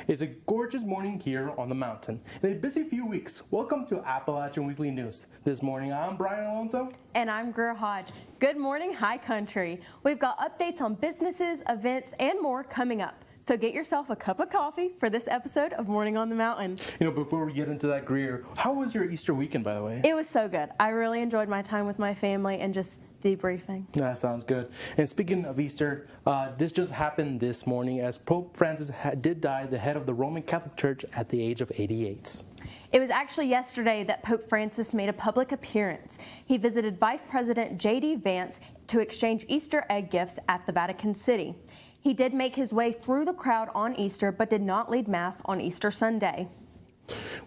It's a gorgeous morning here on the mountain. In a busy few weeks, welcome to Appalachian Weekly News. This morning, I'm Brian Alonso. And I'm Greer Hodge. Good morning, High Country. We've got updates on businesses, events, and more coming up. So get yourself a cup of coffee for this episode of Morning on the Mountain. You know, before we get into that, Greer, how was your Easter weekend, by the way? It was so good. I really enjoyed my time with my family and just debriefing. That sounds good. And speaking of Easter, this just happened this morning as Pope Francis did die, the head of the Roman Catholic Church, at the age of 88. It was actually yesterday that Pope Francis made a public appearance. He visited Vice President J.D. Vance to exchange Easter egg gifts at the Vatican City. He did make his way through the crowd on Easter, but did not lead Mass on Easter Sunday.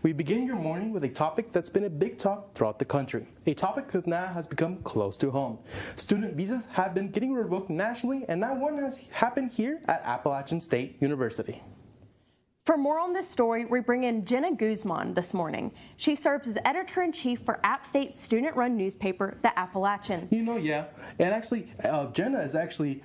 We begin your morning with a topic that's been a big talk throughout the country, a topic that now has become close to home. Student visas have been getting revoked nationally, and now one has happened here at Appalachian State University. For more on this story, we bring in Jenna Guzman this morning. She serves as editor-in-chief for App State's student-run newspaper, The Appalachian. You know, yeah. And actually, Jenna is actually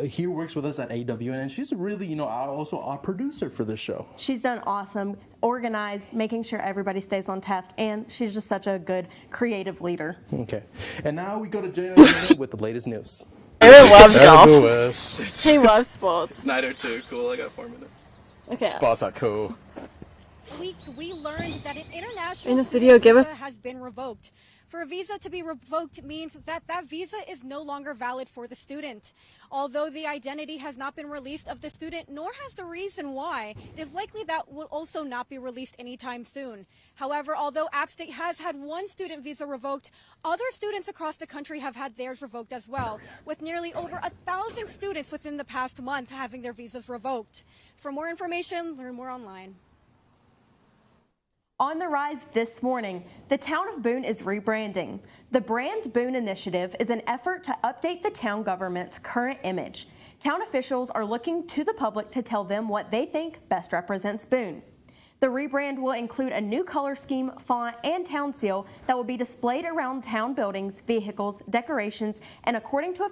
here, works with us at AWN, and she's really, also our producer for this show. She's done awesome, organized, making sure everybody stays on task, and she's just such a good creative leader. Okay. And now we go to Jenna with the latest news. Aaron loves golf. He loves sports. 9:02, cool, I got 4 minutes. Okay. Spots are cool. Weeks we learned that an international In the studio, give us visa has been revoked. For a visa to be revoked means that that visa is no longer valid for the student. Although the identity has not been released of the student, nor has the reason why, it is likely that will also not be released anytime soon. However, although App State has had one student visa revoked, other students across the country have had theirs revoked as well, with nearly over 1,000 students within the past month having their visas revoked. For more information, learn more online. On the rise this morning, the town of Boone is rebranding. The Brand Boone initiative is an effort to update the town government's current image. Town officials are looking to the public to tell them what they think best represents Boone. The rebrand will include a new color scheme, font, and town seal that will be displayed around town buildings, vehicles, decorations, and according to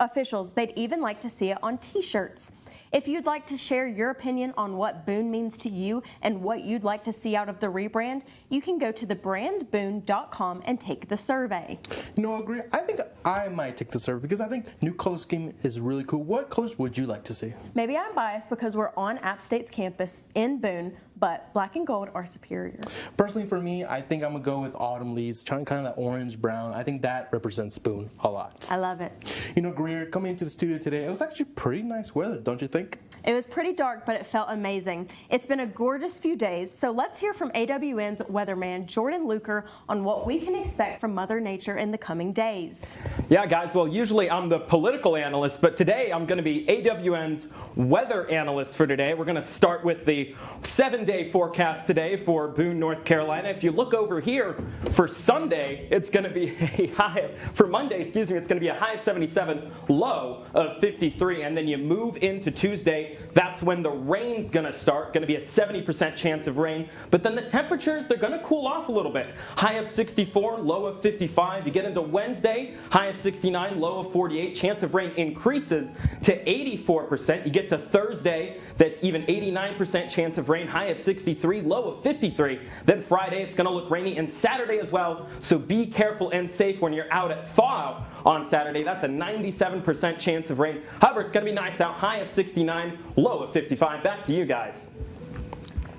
officials, they'd even like to see it on t-shirts. If you'd like to share your opinion on what Boone means to you and what you'd like to see out of the rebrand, you can go to thebrandboone.com and take the survey. No, I agree. I think I might take the survey because I think new color scheme is really cool. What colors would you like to see? Maybe I'm biased because we're on App State's campus in Boone, but black and gold are superior. Personally, for me, I think I'm going to go with autumn leaves, kind of that orange-brown. I think that represents Boone a lot. I love it. You know, Greer, coming into the studio today, it was actually pretty nice weather, don't you think? It was pretty dark, but it felt amazing. It's been a gorgeous few days, so let's hear from AWN's weatherman, Jordan Luker, on what we can expect from Mother Nature in the coming days. Yeah, guys, well, usually I'm the political analyst, but today I'm going to be AWN's weather analyst for today. We're going to start with the 7-day forecast today for Boone, North Carolina. If you look over here, for Sunday, it's going to be a high, for Monday, it's going to be a high of 77, low of 53, and then you move into Tuesday. That's when the rain's going to start, going to be a 70% chance of rain. But then the temperatures, they're going to cool off a little bit. High of 64, low of 55. You get into Wednesday, high of 69, low of 48. Chance of rain increases to 84%. You get to Thursday, that's even 89% chance of rain, high of 63, low of 53. Then Friday, it's going to look rainy, and Saturday as well. So be careful and safe when you're out at thaw on Saturday. That's a 97% chance of rain. However, it's going to be nice out, high of 69, low of 55. Back to you guys.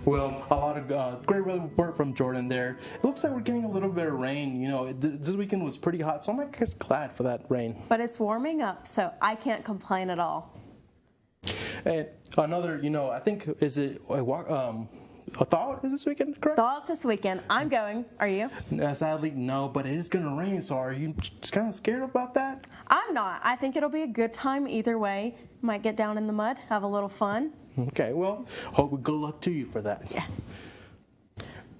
Well, a lot of great weather report from Jordan there. It looks like we're getting a little bit of rain. You know, this weekend was pretty hot, so I'm just glad for that rain. But it's warming up, so I can't complain at all. And another, I think, is it a thaw is this weekend, correct? Thaw's this weekend. I'm going. Are you? Sadly, no, but it is going to rain, so are you just kind of scared about that? I'm not. I think it'll be a good time either way. Might get down in the mud, have a little fun. Okay, well, good luck to you for that. Yeah.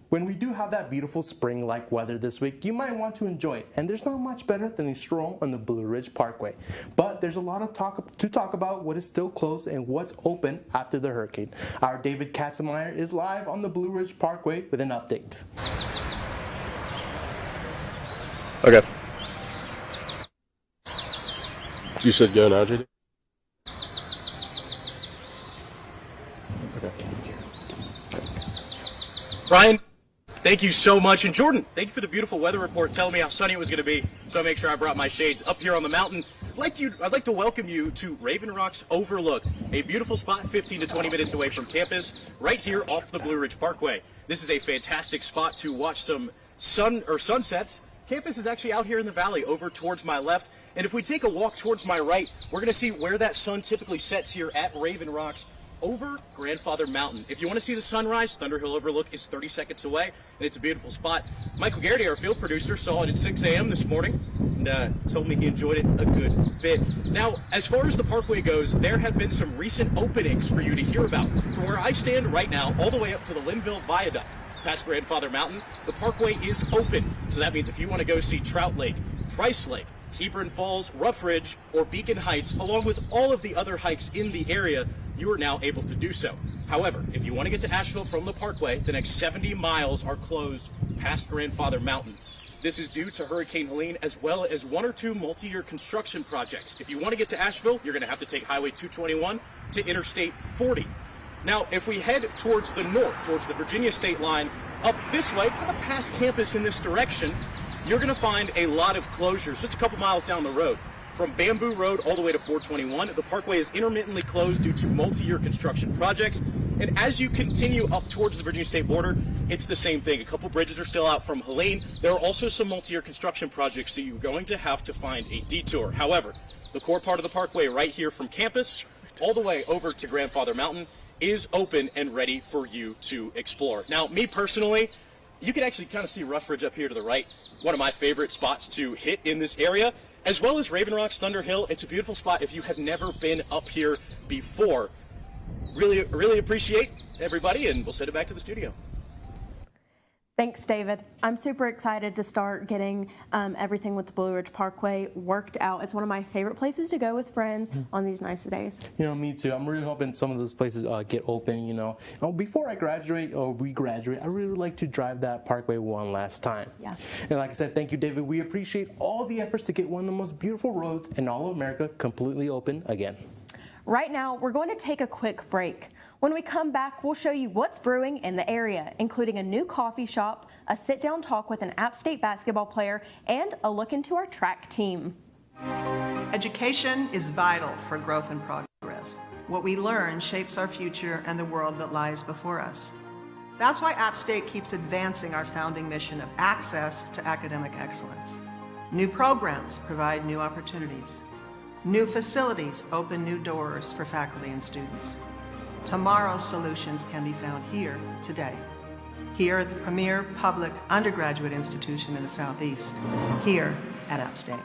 When we do have that beautiful spring-like weather this week, you might want to enjoy it. And there's not much better than a stroll on the Blue Ridge Parkway. But there's a lot of talk about what is still closed and what's open after the hurricane. Our David Katzenmeyer is live on the Blue Ridge Parkway with an update. Okay. You said go now, JD? Brian, thank you so much. And Jordan, thank you for the beautiful weather report telling me how sunny it was going to be. So I make sure I brought my shades up here on the mountain. I'd like to welcome you to Raven Rock's Overlook, a beautiful spot 15 to 20 minutes away from campus, right here off the Blue Ridge Parkway. This is a fantastic spot to watch some sunsets. Campus is actually out here in the valley over towards my left. And if we take a walk towards my right, we're going to see where that sun typically sets here at Raven Rocks over Grandfather Mountain. If you want to see the sunrise, Thunderhill Overlook is 30 seconds away, and it's a beautiful spot. Michael Garrity, our field producer, saw it at 6 a.m. this morning and told me he enjoyed it a good bit. Now, as far as the parkway goes, there have been some recent openings for you to hear about. From where I stand right now, all the way up to the Linville Viaduct, past Grandfather Mountain, the parkway is open. So that means if you want to go see Trout Lake, Price Lake, Hebron Falls, Rough Ridge, or Beacon Heights, along with all of the other hikes in the area, you are now able to do so. However, if you want to get to Asheville from the parkway, the next 70 miles are closed past Grandfather Mountain. This is due to Hurricane Helene, as well as one or two multi-year construction projects. If you want to get to Asheville, you're going to have to take Highway 221 to Interstate 40. Now, if we head towards the north, towards the Virginia state line, up this way, kind of past campus in this direction, you're going to find a lot of closures just a couple miles down the road. From Bamboo Road all the way to 421, the parkway is intermittently closed due to multi-year construction projects. And as you continue up towards the Virginia state border, it's the same thing. A couple bridges are still out from Helene. There are also some multi-year construction projects, so you're going to have to find a detour. However, the core part of the parkway right here from campus all the way over to Grandfather Mountain is open and ready for you to explore. Now, me personally, you can actually kind of see Rough Ridge up here to the right, one of my favorite spots to hit in this area, as well as Raven Rock's Thunder Hill. It's a beautiful spot if you have never been up here before. Really appreciate everybody, and we'll send it back to the studio. Thanks, David. I'm super excited to start getting everything with the Blue Ridge Parkway worked out. It's one of my favorite places to go with friends on these nice days. You know, me too. I'm really hoping some of those places get open, you know. Before I graduate or we graduate, I really would like to drive that parkway one last time. Yeah. And like I said, thank you, David. We appreciate all the efforts to get one of the most beautiful roads in all of America completely open again. Right now, we're going to take a quick break. When we come back, we'll show you what's brewing in the area, including a new coffee shop, a sit-down talk with an App State basketball player, and a look into our track team. Education is vital for growth and progress. What we learn shapes our future and the world that lies before us. That's why App State keeps advancing our founding mission of access to academic excellence. New programs provide new opportunities. New facilities open new doors for faculty and students. Tomorrow's solutions can be found here today. Here at the premier public undergraduate institution in the Southeast, here at App State.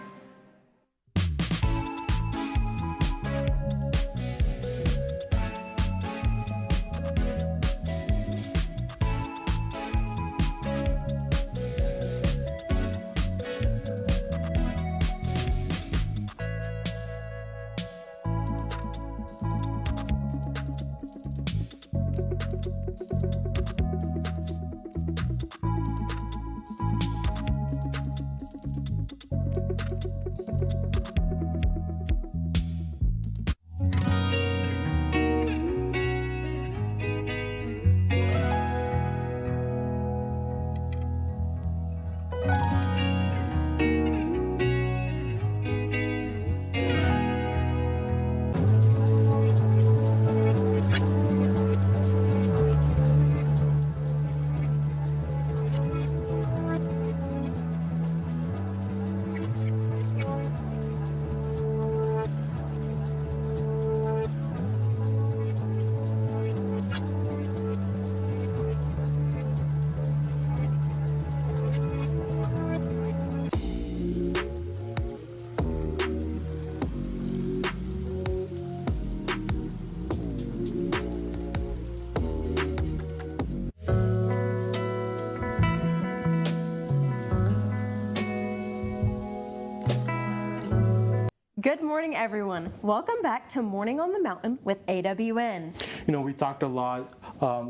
Good morning, everyone. Welcome back to Morning on the Mountain with AWN. You know, we talked a lot.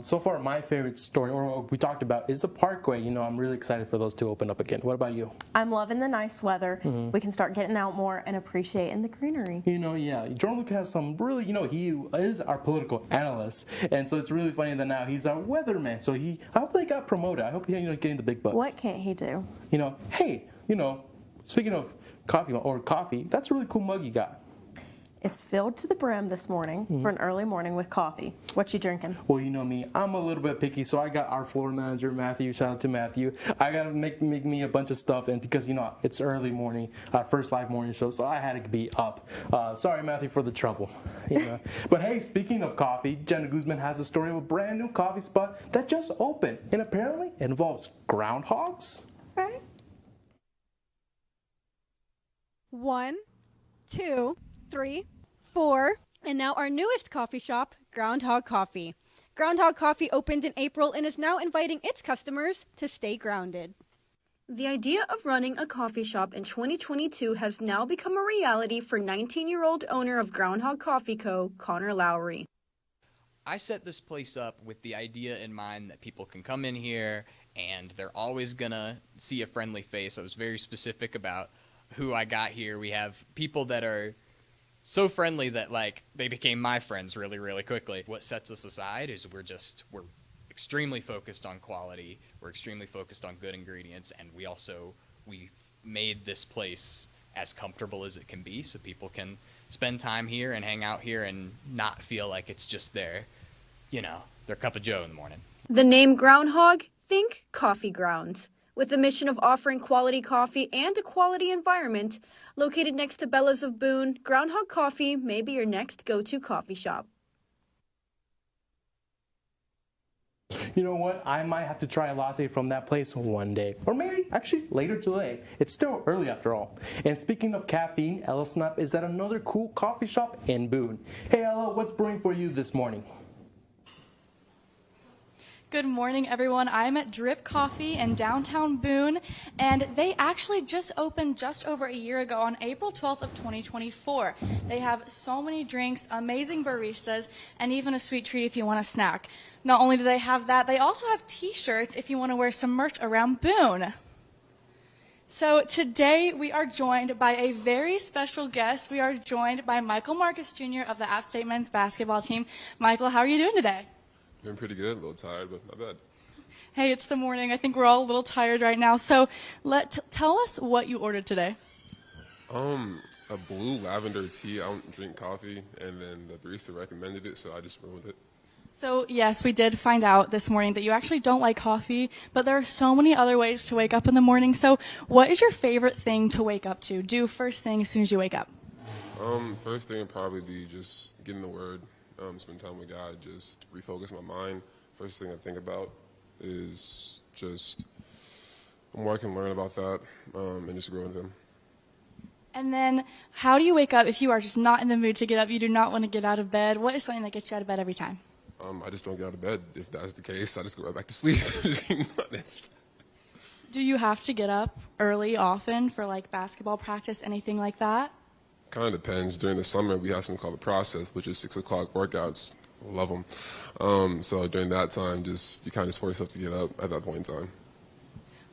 So far, my favorite story, or what we talked about, is the Parkway. You know, I'm really excited for those to open up again. What about you? I'm loving the nice weather. We can start getting out more and appreciating the greenery. You know, yeah, Jordan Luke has some really, you know, he is our political analyst, and so it's really funny that now he's our weatherman. So I hope he got promoted. I hope he's, you know, getting the big bucks. What can't he do? You know, hey, you know, speaking of coffee, that's a really cool mug you got. It's filled to the brim this morning for an early morning with coffee. What you drinking? Well, you know me, I'm a little bit picky, so I got our floor manager, Matthew. Shout out to Matthew. I got to make me a bunch of stuff, and because, you know, it's early morning, our first live morning show, so I had to be up. Sorry, Matthew, for the trouble. You know. But hey, speaking of coffee, Jenna Guzman has a story of a brand new coffee spot that just opened, and apparently it involves groundhogs. Right. 1, 2, 3, 4, and now our newest coffee shop, Groundhog Coffee. Groundhog Coffee opened in April and is now inviting its customers to stay grounded. The idea of running a coffee shop in 2022 has now become a reality for 19-year-old owner of Groundhog Coffee Co., Connor Lowry. I set this place up with the idea in mind that people can come in here and they're always gonna see a friendly face. I was very specific about who I got here. We have people that are so friendly that, like, they became my friends really, really quickly. What sets us aside is we're extremely focused on quality. We're extremely focused on good ingredients, and we've made this place as comfortable as it can be so people can spend time here and hang out here and not feel like it's just their cup of joe in the morning. The name Groundhog, think coffee grounds. With the mission of offering quality coffee and a quality environment, located next to Bella's of Boone, Groundhog Coffee may be your next go-to coffee shop. You know what? I might have to try a latte from that place one day. Or maybe, actually, later today. It's still early after all. And speaking of caffeine, Ella Snap is at another cool coffee shop in Boone. Hey Ella, what's brewing for you this morning? Good morning, everyone. I'm at Drip Coffee in downtown Boone, and they actually just opened just over a year ago on April 12th of 2024. They have so many drinks, amazing baristas, and even a sweet treat if you want a snack. Not only do they have that, they also have t-shirts if you want to wear some merch around Boone. So today we are joined by a very special guest. We are joined by Michael Marcus Jr. of the App State men's basketball team. Michael, how are you doing today? Doing pretty good, a little tired, but not bad. Hey, it's the morning. I think we're all a little tired right now. So tell us what you ordered today. A blue lavender tea. I don't drink coffee, and then the barista recommended it, so I just went with it. So yes, we did find out this morning that you actually don't like coffee, but there are so many other ways to wake up in the morning. So what is your favorite thing to wake up to? Do first thing as soon as you wake up. First thing would probably be just getting the word. Spend time with God, just refocus my mind. First thing I think about is just more I can learn about that and just grow with Him. And then how do you wake up if you are just not in the mood to get up, you do not want to get out of bed? What is something that gets you out of bed every time? I just don't get out of bed. If that's the case, I just go right back to sleep, to be honest. Do you have to get up early often for like basketball practice, anything like that? Kind of depends. During the summer, we have something called the process, which is 6 o'clock workouts. Love them. So during that time, you kind of force yourself to get up at that point in time.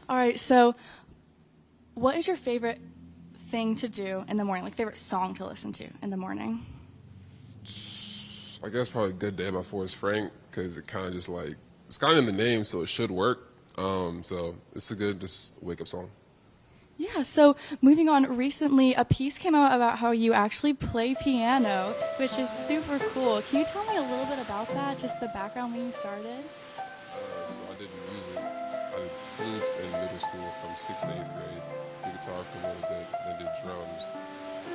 All right. So what is your favorite thing to do in the morning? Like favorite song to listen to in the morning? I guess probably Good Day by Forrest Frank, because it kind of just like, it's kind of in the name, so it should work. So it's a good just wake up song. Yeah, so moving on, recently a piece came out about how you actually play piano, which is super cool. Can you tell me a little bit about that, just the background when you started? So I did music. I did flutes in middle school from 6th to 8th grade, did guitar for a little bit, then did drums.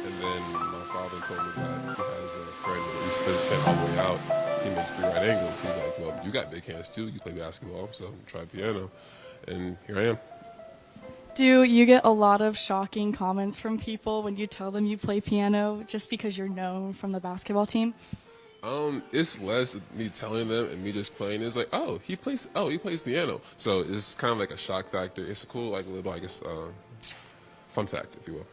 And then my father told me that he has a friend that he splits his hand all the way out. He makes 3 right angles. He's like, well, you got big hands too. You play basketball, so try piano. And here I am. Do you get a lot of shocking comments from people when you tell them you play piano just because you're known from the basketball team? It's less me telling them and me just playing. It's like, he plays piano. So it's kind of like a shock factor. It's cool, like a little, I guess, fun fact, if you will.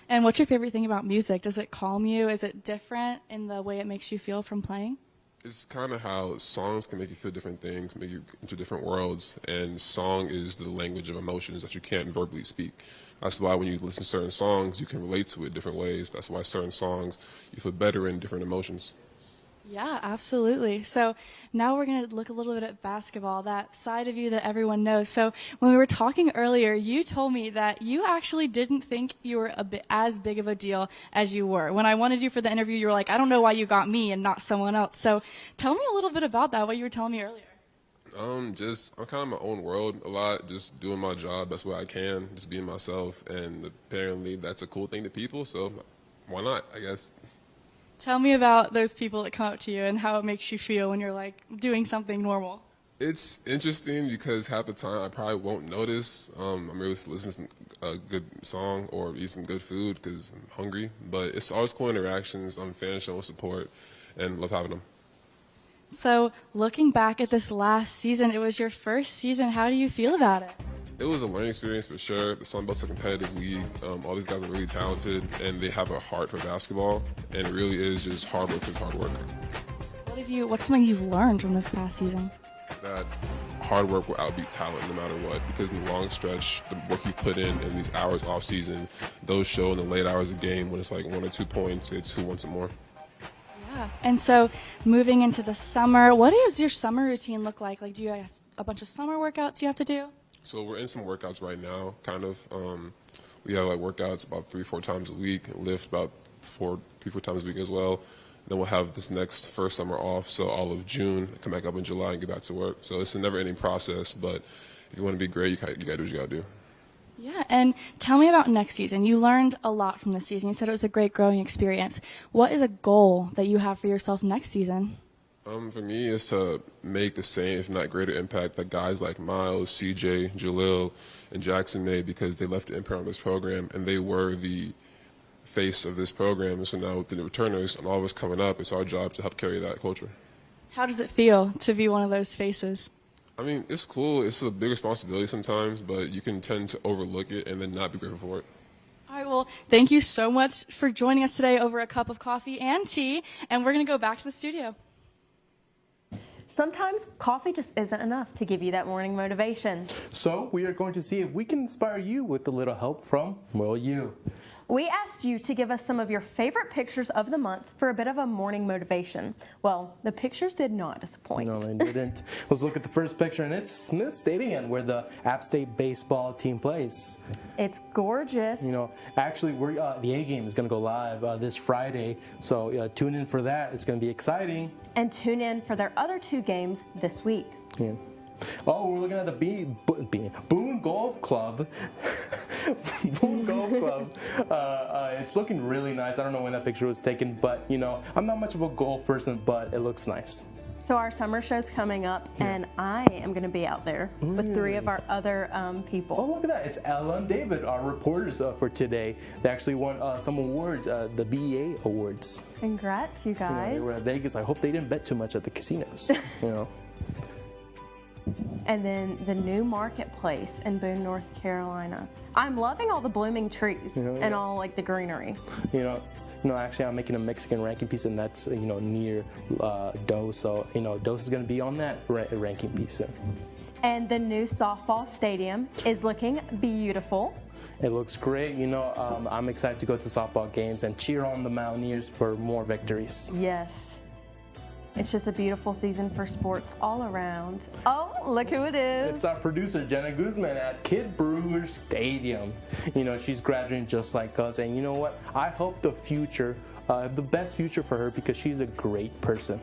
And what's your favorite thing about music? Does it calm you? Is it different in the way it makes you feel from playing? It's kind of how songs can make you feel different things, make you into different worlds, and song is the language of emotions that you can't verbally speak. That's why when you listen to certain songs, you can relate to it different ways. That's why certain songs, you feel better in different emotions. Yeah, absolutely. So now we're going to look a little bit at basketball, that side of you that everyone knows. So when we were talking earlier, you told me that you actually didn't think you were as big of a deal as you were. When I wanted you for the interview, you were like, I don't know why you got me and not someone else. So tell me a little bit about that, what you were telling me earlier. I'm kind of in my own world a lot, just doing my job best way I can, just being myself, and apparently that's a cool thing to people, so why not, I guess. Tell me about those people that come up to you and how it makes you feel when you're like doing something normal. It's interesting because half the time I probably won't notice. I'm really listening to a good song or eat some good food because I'm hungry, but it's always cool interactions. I'm fans showing support and love having them. So looking back at this last season, it was your first season. How do you feel about it? It was a learning experience for sure. The Sun Belt's a competitive league. All these guys are really talented, and they have a heart for basketball, and it really is just hard work is hard work. What's something you've learned from this past season? That hard work will outbeat talent no matter what, because in the long stretch, the work you put in these hours off season, those show in the late hours of game when it's like 1 or 2 points, it's who wants it more. Yeah. And so moving into the summer, what does your summer routine look like? Like, do you have a bunch of summer workouts you have to do? So we're in some workouts right now, kind of. We have like workouts about 3-4 times a week, lift about 3-4 times a week as well. Then we'll have this next first summer off, so all of June, come back up in July and get back to work. So it's a never-ending process, but if you want to be great, you gotta do what you gotta do. Yeah, and tell me about next season. You learned a lot from this season. You said it was a great growing experience. What is a goal that you have for yourself next season? For me, it's to make the same, if not greater impact that guys like Miles, CJ, Jalil, and Jackson made because they left an imprint on this program and they were the face of this program. And so now with the returners and all of us coming up, it's our job to help carry that culture. How does it feel to be one of those faces? I mean, it's cool. It's a big responsibility sometimes, but you can tend to overlook it and then not be grateful for it. All right, well, thank you so much for joining us today over a cup of coffee and tea, and we're going to go back to the studio. Sometimes coffee just isn't enough to give you that morning motivation. So we are going to see if we can inspire you with a little help from, well, you. We asked you to give us some of your favorite pictures of the month for a bit of a morning motivation. Well, the pictures did not disappoint. No, they didn't. Let's look at the first picture, and it's Smith Stadium, where the App State baseball team plays. It's gorgeous. You know, actually, the A game is going to go live this Friday, so tune in for that. It's going to be exciting. And tune in for their other 2 games this week. Yeah. Oh, we're looking at the Boone Golf Club. Boone Golf Club. It's looking really nice. I don't know when that picture was taken, but, you know, I'm not much of a golf person, but it looks nice. So our summer show's coming up, and I am going to be out there with 3 of our other people. Oh, look at that. It's Ella and David, our reporters for today. They actually won some awards, the BEA Awards. Congrats, you guys. You know, they were at Vegas. I hope they didn't bet too much at the casinos, you know. And then the new marketplace in Boone, North Carolina. I'm loving all the blooming trees and all like the greenery. You know, actually, I'm making a Mexican ranking piece, and that's near Dose. So Dose is going to be on that ranking piece soon. And the new softball stadium is looking beautiful. It looks great. You know, I'm excited to go to softball games and cheer on the Mountaineers for more victories. Yes. It's just a beautiful season for sports all around. Oh, look who it is. It's our producer, Jenna Guzman, at Kid Brewer Stadium. You know, she's graduating just like us. And you know what? I hope the best future for her because she's a great person.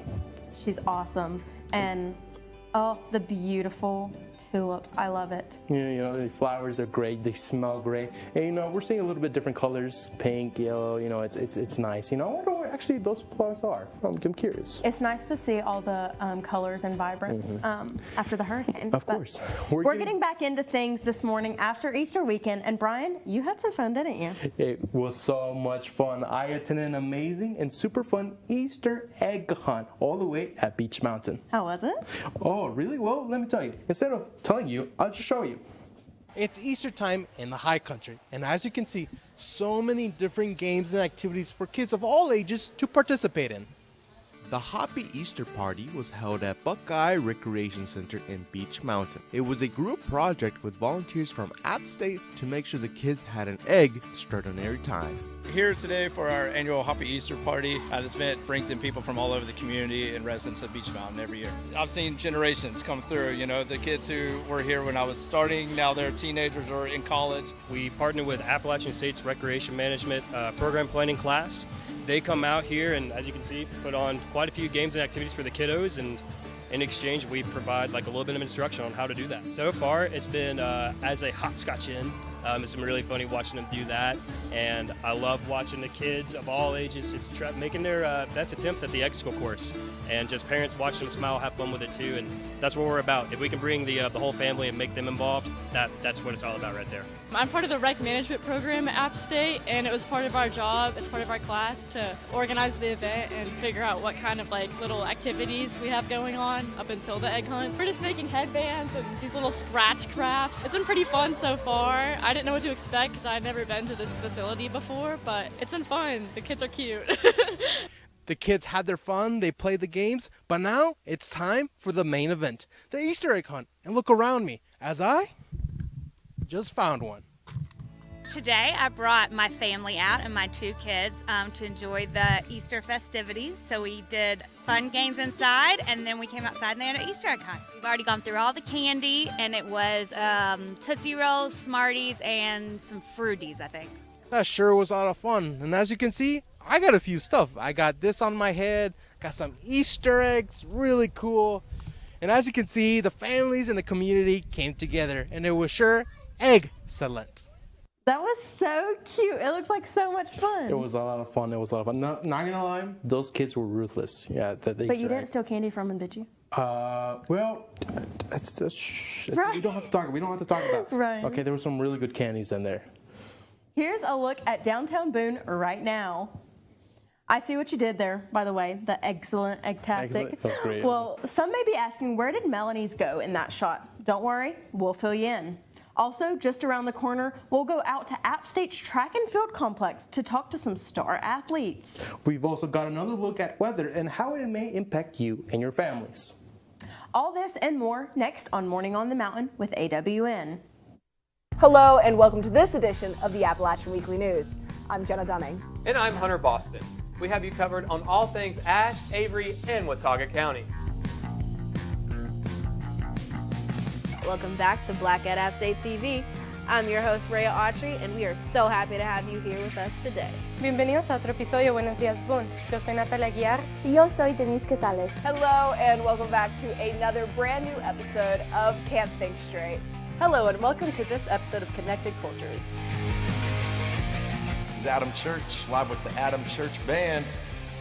She's awesome. And, oh, the beautiful tulips. I love it. You know, the flowers are great. They smell great. And, you know, we're seeing a little bit different colors, pink, yellow. You know, it's nice. You know, I wonder where actually those flowers are. I'm curious. It's nice to see all the colors and vibrance after the hurricane. Of course. We're getting back into things this morning after Easter weekend. And Brian, you had some fun, didn't you? It was so much fun. I attended an amazing and super fun Easter egg hunt all the way at Beach Mountain. How was it? Oh, really? Well, let me tell you. Instead of telling you, I'll just show you. It's Easter time in the high country, and as you can see, so many different games and activities for kids of all ages to participate in. The Hoppy Easter Party was held at Buckeye Recreation Center in Beach Mountain. It was a group project with volunteers from App State to make sure the kids had an egg extraordinary time. Here today for our annual Hoppy Easter Party. This event brings in people from all over the community and residents of Beach Mountain every year. I've seen generations come through, you know, the kids who were here when I was starting, now they're teenagers or in college. We partner with Appalachian State's Recreation Management Program Planning class. They come out here and, as you can see, put on quite a few games and activities for the kiddos, and in exchange we provide like a little bit of instruction on how to do that. So far it's been as a hopscotch in. It's been really funny watching them do that, and I love watching the kids of all ages just making their best attempt at the X-School course, and just parents watching them smile, have fun with it too, and that's what we're about. If we can bring the whole family and make them involved, that's what it's all about right there. I'm part of the rec management program at App State, and it was part of our job, as part of our class, to organize the event and figure out what kind of like little activities we have going on up until the egg hunt. We're just making headbands and these little scratch crafts. It's been pretty fun so far. I didn't know what to expect because I'd never been to this facility before, but it's been fun. The kids are cute. The kids had their fun, they played the games, but now it's time for the main event, the Easter egg hunt. And look around me, as I just found one. Today I brought my family out and my two kids to enjoy the Easter festivities. So we did fun games inside, and then we came outside and they had an Easter egg hunt. We've already gone through all the candy, and it was Tootsie Rolls, Smarties, and some Fruities, I think. That sure was a lot of fun. And as you can see, I got a few stuff. I got this on my head, got some Easter eggs, really cool. And as you can see, the families and the community came together, and it was sure excellent. That was so cute. It looked like so much fun. It was a lot of fun. Not gonna lie, those kids were ruthless. Yeah, but you didn't steal candy from them, did you? Well, shh. Right. We don't have to talk about it. Right. Okay, there were some really good candies in there. Here's a look at downtown Boone right now. I see what you did there, by the way, the excellent egg-tastic. Excellent. That was great. Well, some may be asking, where did Melanie's go in that shot? Don't worry, we'll fill you in. Also, just around the corner, we'll go out to App State's track and field complex to talk to some star athletes. We've also got another look at weather and how it may impact you and your families. All this and more next on Morning on the Mountain with AWN. Hello and welcome to this edition of the Appalachian Weekly News. I'm Jenna Dunning. And I'm Hunter Boston. We have you covered on all things Ashe, Avery, and Watauga County. Welcome back to Black at App State TV. I'm your host, Rhea Autry, and we are so happy to have you here with us today. Bienvenidos a otro episodio Buenos Días Boone. Yo soy Natalia Guiar. Y yo soy Denise Casales. Hello and welcome back to another brand new episode of Can't Think Straight. Hello and welcome to this episode of Connected Cultures. This is Adam Church, live with the Adam Church Band,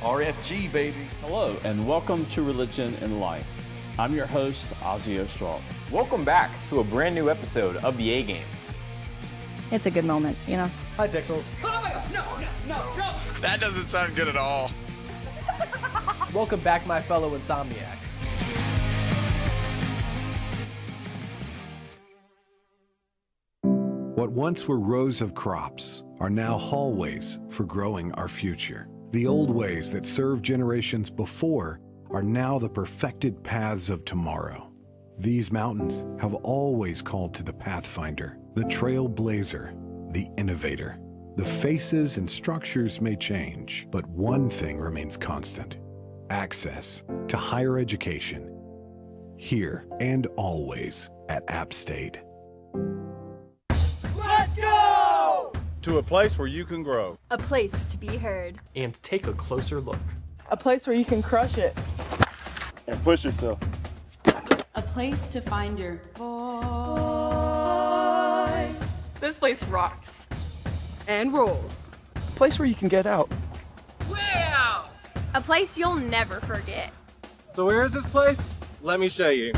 RFG, baby. Hello and welcome to Religion and Life. I'm your host, Ozzy Ostral. Welcome back to a brand new episode of the A Game. It's a good moment, you know. Hi, Pixels. Oh my God, no. That doesn't sound good at all. Welcome back, my fellow insomniacs. What once were rows of crops are now hallways for growing our future. The old ways that served generations before are now the perfected paths of tomorrow. These mountains have always called to the pathfinder, the trailblazer, the innovator. The faces and structures may change, but one thing remains constant: access to higher education, here and always at App State. Let's go! To a place where you can grow. A place to be heard. And take a closer look. A place where you can crush it. And push yourself. A place to find your voice. This place rocks. And rolls. A place where you can get out. Wow! A place you'll never forget. So where is this place? Let me show you.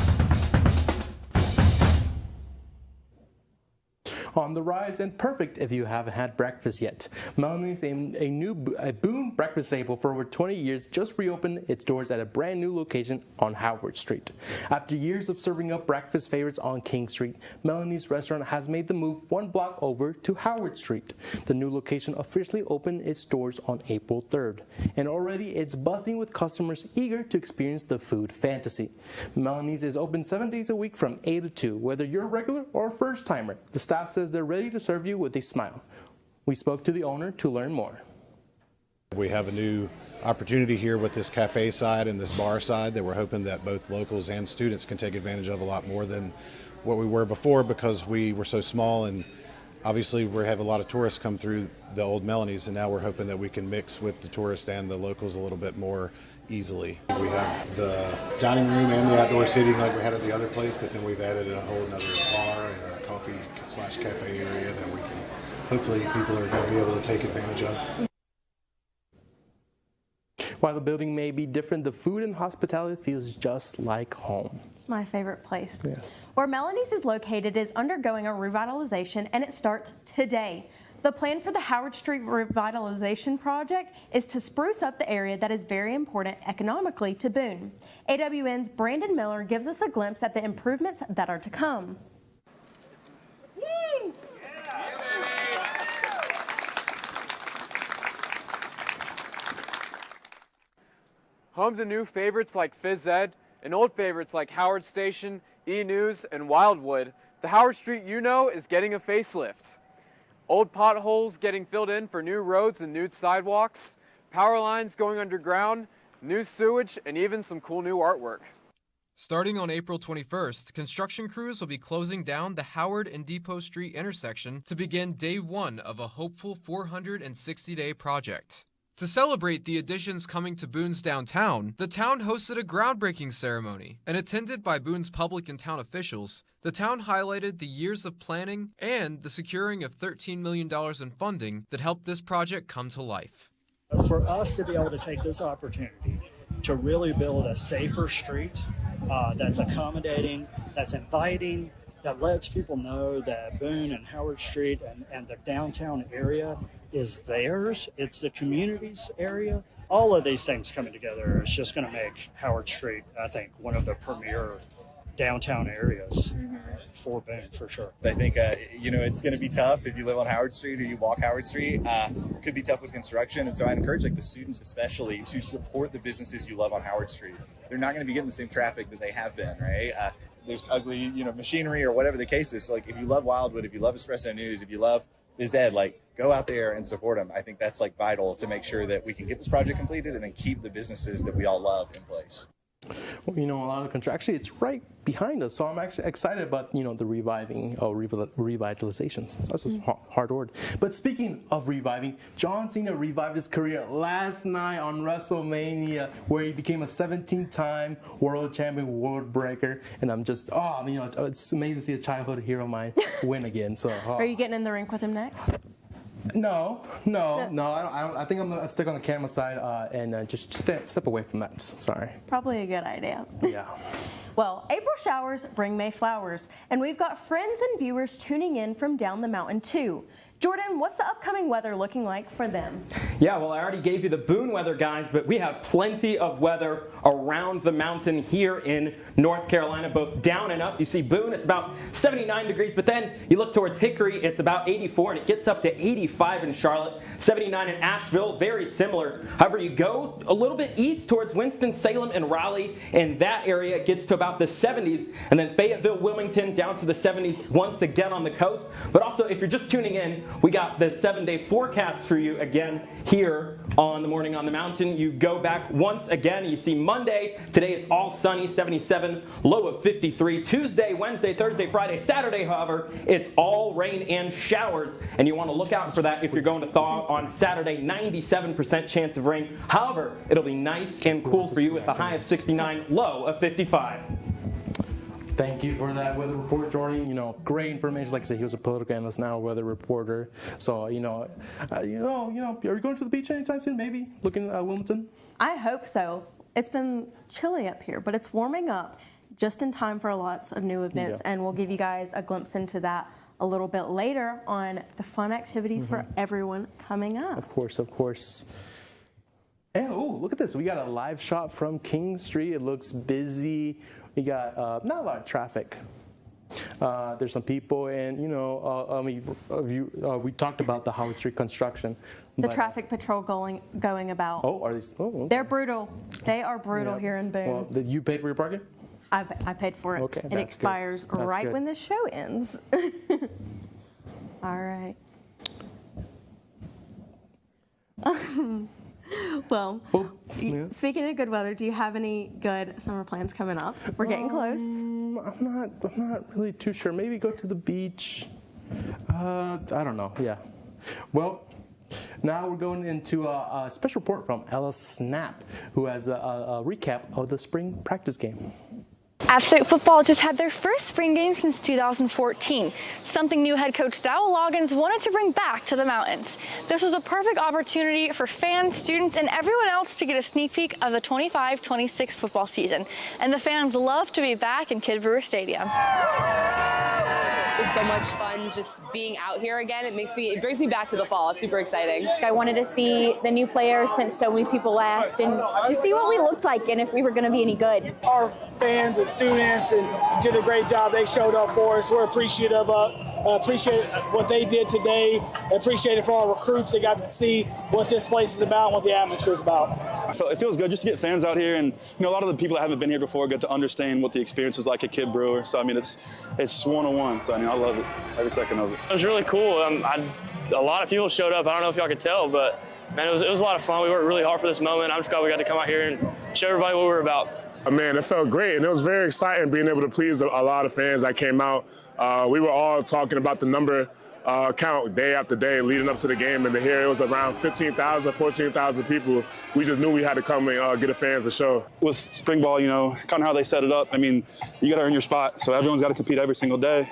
on the rise and perfect if you haven't had breakfast yet. Melanie's, a Boone breakfast staple for over 20 years, just reopened its doors at a brand new location on Howard Street. After years of serving up breakfast favorites on King Street, Melanie's restaurant has made the move one block over to Howard Street. The new location officially opened its doors on April 3rd, and already it's buzzing with customers eager to experience the food fantasy. Melanie's is open 7 days a week from 8 to 2, whether you're a regular or a first-timer. The staff says they're ready to serve you with a smile. We spoke to the owner to learn more. We have a new opportunity here with this cafe side and this bar side that we're hoping that both locals and students can take advantage of a lot more than what we were before, because we were so small, and obviously we have a lot of tourists come through the old Melanie's, and now we're hoping that we can mix with the tourists and the locals a little bit more easily. We have the dining room and the outdoor seating like we had at the other place, but then we've added a whole another bar and a coffee/cafe area that we can, hopefully people are going to be able to take advantage of. While the building may be different, the food and hospitality feels just like home. It's my favorite place. Yes. Where Melanie's is located is undergoing a revitalization, and it starts today. The plan for the Howard Street Revitalization Project is to spruce up the area that is very important economically to Boone. AWN's Brandon Miller gives us a glimpse at the improvements that are to come. Woo! Home to new favorites like Phys Ed and old favorites like Howard Station, E-News, and Wildwood, the Howard Street you know is getting a facelift. Old potholes getting filled in for new roads and new sidewalks, power lines going underground, new sewage, and even some cool new artwork. Starting on April 21st, construction crews will be closing down the Howard and Depot Street intersection to begin day one of a hopeful 460-day project. To celebrate the additions coming to Boone's downtown, the town hosted a groundbreaking ceremony, and attended by Boone's public and town officials. The town highlighted the years of planning and the securing of $13 million in funding that helped this project come to life. For us to be able to take this opportunity to really build a safer street that's accommodating, that's inviting, that lets people know that Boone and Howard Street and the downtown area is theirs, it's the community's area. All of these things coming together is just going to make Howard Street, I think, one of the premier downtown areas for Boone, for sure. I think, it's going to be tough if you live on Howard Street or you walk Howard Street. It could be tough with construction, and so I encourage the students especially to support the businesses you love on Howard Street. They're not going to be getting the same traffic that they have been, right? There's ugly, machinery or whatever the case is. So, if you love Wildwood, if you love Espresso News, if you love Phys Ed, go out there and support them. I think that's vital to make sure that we can get this project completed and then keep the businesses that we all love in place. Well, a lot of the actually it's right behind us, so I'm actually excited about the reviving or revitalization. That's a hard word. But speaking of reviving, John Cena revived his career last night on WrestleMania, where he became a 17-time world champion, world breaker, and I'm just it's amazing to see a childhood hero of mine win again. So Are you getting in the ring with him next? No. I think I'm gonna stick on the camera side and just step away from that. Sorry. Probably a good idea. Yeah. Well, April showers bring May flowers, and we've got friends and viewers tuning in from down the mountain too. Jordan, what's the upcoming weather looking like for them? Yeah, well, I already gave you the Boone weather, guys, but we have plenty of weather around the mountain here in North Carolina, both down and up. You see Boone, it's about 79 degrees, but then you look towards Hickory, it's about 84, and it gets up to 85 in Charlotte, 79 in Asheville, very similar. However, you go a little bit east towards Winston-Salem and Raleigh, and that area gets to about the 70s, and then Fayetteville, Wilmington, down to the 70s once again on the coast. But also, if you're just tuning in, we got the 7-day forecast for you again here on the Morning on the Mountain. You go back once again, you see Monday, today it's all sunny, 77, low of 53. Tuesday, Wednesday, Thursday, Friday, Saturday, however, it's all rain and showers, and you want to look out for that if you're going to thaw on Saturday, 97% chance of rain. However, it'll be nice and cool for you with a high of 69, low of 55. Thank you for that weather report, Jordan. Great information. Like I said, he was a political analyst, now a weather reporter. So, are you going to the beach anytime soon? Maybe looking at Wilmington. I hope so. It's been chilly up here, but it's warming up just in time for lots of new events, and we'll give you guys a glimpse into that a little bit later on the fun activities for everyone coming up. Of course, of course. And oh, look at this. We got a live shot from King Street. It looks busy. We got not a lot of traffic. There's some people, and we talked about the Howard Street construction. The traffic patrol going about. Oh, are these? Oh, okay. They're brutal. They are brutal here in Boone. Well, you paid for your parking? I paid for it. Okay, it that's expires good. That's right good. when the show ends. All right. Well, speaking of good weather, do you have any good summer plans coming up? We're getting close. I'm not really too sure. Maybe go to the beach. I don't know. Yeah. Well, now we're going into a special report from Ella Snap, who has a recap of the spring practice game. App State football just had their first spring game since 2014, something new head coach Dowell Loggins wanted to bring back to the mountains. This was a perfect opportunity for fans, students, and everyone else to get a sneak peek of the 25-26 football season. And the fans love to be back in Kid Brewer Stadium. It was so much fun just being out here again. It brings me back to the fall. It's super exciting. I wanted to see the new players since so many people left and to see what we looked like and if we were going to be any good. Our fans and students did a great job. They showed up for us. We're appreciative appreciate what they did today. Appreciate it for our recruits. They got to see what this place is about and what the atmosphere is about. It feels good just to get fans out here, and a lot of the people that haven't been here before get to understand what the experience was like at Kid Brewer. So it's one-on-one. So I love it, every second of it. It was really cool. A lot of people showed up. I don't know if y'all could tell, but man, it was a lot of fun. We worked really hard for this moment. I'm just glad we got to come out here and show everybody what we were about. Man, it felt great, and it was very exciting being able to please a lot of fans that came out. We were all talking about the number count day after day leading up to the game, and to hear it was around 15,000, 14,000 people. We just knew we had to come and get the fans a show. With spring ball, kind of how they set it up, you got to earn your spot, so everyone's got to compete every single day.